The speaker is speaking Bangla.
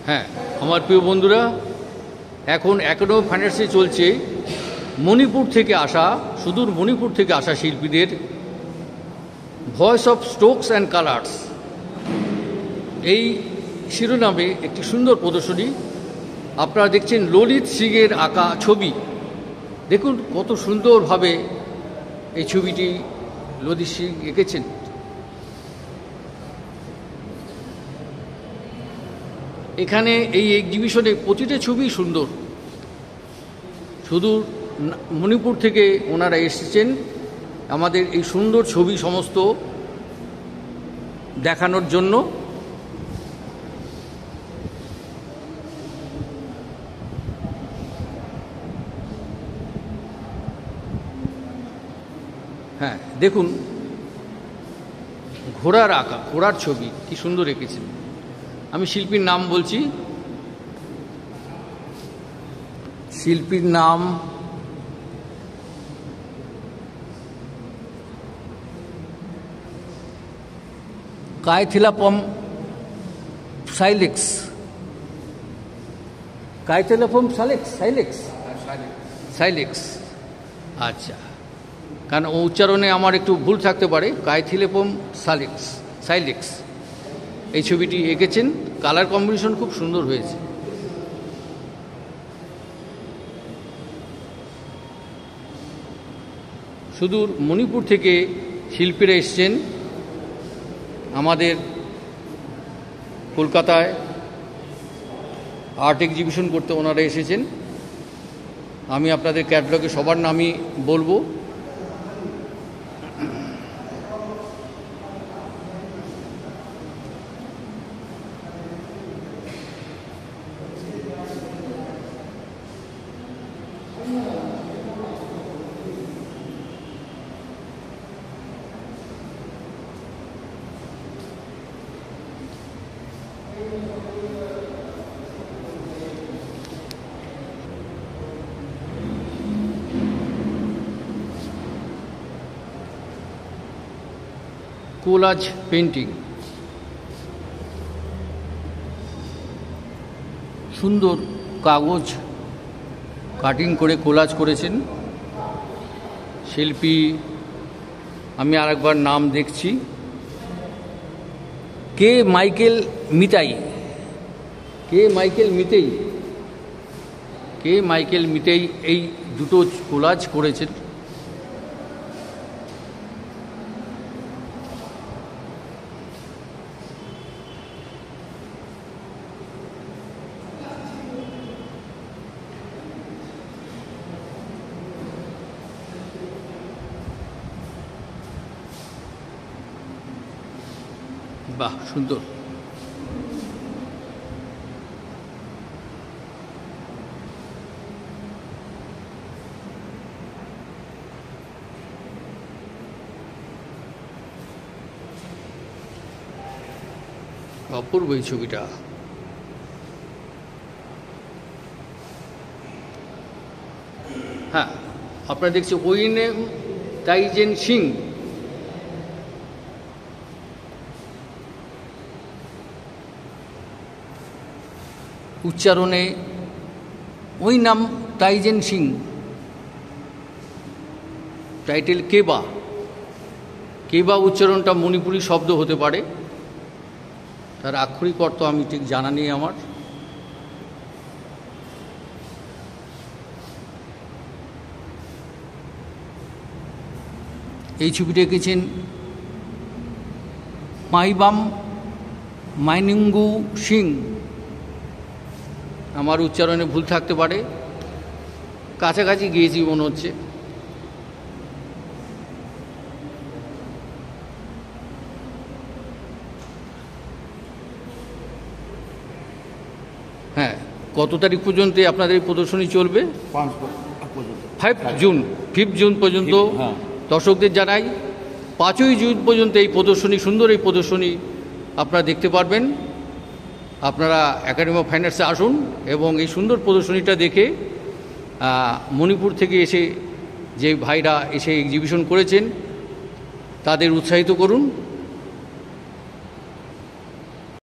হ্যাঁ, আমার প্রিয় বন্ধুরা, এখন একাডেমি অফ ফাইন আর্টসে চলছে মণিপুর থেকে আসা, সুদূর মণিপুর থেকে আসা শিল্পীদের voice of strokes and colours এই শিরোনামে একটি সুন্দর প্রদর্শনী। আপনারা দেখছেন ললিত সিংয়ের আঁকা ছবি। দেখুন কত সুন্দরভাবে এই ছবিটি ললিত সিং এঁকেছেন। এখানে এই এক্সিবিশনে প্রতিটা ছবি সুন্দর। শুধু মণিপুর থেকে ওনারা এসেছেন আমাদের এই সুন্দর ছবি সমস্ত দেখানোর জন্য। হ্যাঁ, দেখুন ঘোড়ার আঁকা, ঘোড়ার ছবি কি সুন্দর এঁকেছেন। আমি শিল্পীর নাম বলছি, শিল্পীর নাম কাইথিলাপম সাইলেক্স। কাইথিলাপম সাইলেক্স। আচ্ছা, কারণ উচ্চারণে আমার একটু ভুল থাকতে পারে। কাইথিলাপম সাইলেক্স এই ছবিটি এঁকেছেন। কালার কম্বিনেশন খুব সুন্দর হয়েছে। সুদূর মণিপুর থেকে শিল্পীরা এসছেন আমাদের কলকাতায় আর্ট এক্সিবিশন করতে। ওনারা এসেছেন। আমি আপনাদের ক্যাটালগে সবার নামই বলবো। কোলাজ পেন্টিং, সুন্দর কাগজ কাটিং করে কোলাজ করেছেন শিল্পী। আমি আরেকবার নাম দেখছি, কে মাইকেল মিতেই এই দুটো কোলাজ করেছেন। বাহ, সুন্দর। অপূর্ব এই ছবিটা। হ্যাঁ, আপনারা দেখছি ওইনেম তাইজেন সিং। উচ্চারণে ওই নাম তাইজেন সিং। টাইটেল কেবা উচ্চারণটা মণিপুরি শব্দ হতে পারে, তার আক্ষরিক অর্থ আমি ঠিক জানা নেই আমার। এই ছবিটা এঁকেছেন মাইবাম মাইনিঙ্গু সিং। আমার উচ্চারণে ভুল থাকতে পারে, কাছাকাছি গিয়েছি মনে হচ্ছে। হ্যাঁ, কত তারিখ পর্যন্ত আপনাদের এই প্রদর্শনী চলবে? 5 জুন পর্যন্ত। দর্শকদের জানাই 5ই জুন পর্যন্ত এই প্রদর্শনী, সুন্দর এই প্রদর্শনী আপনারা দেখতে পারবেন। আপনারা একাডেমি অফ ফাইন আর্টসে আসুন এবং এই সুন্দর প্রদর্শনীটা দেখে মণিপুর থেকে এসে যে ভাইরা এসে এক্সিবিশন করেছেন তাদের উৎসাহিত করুন।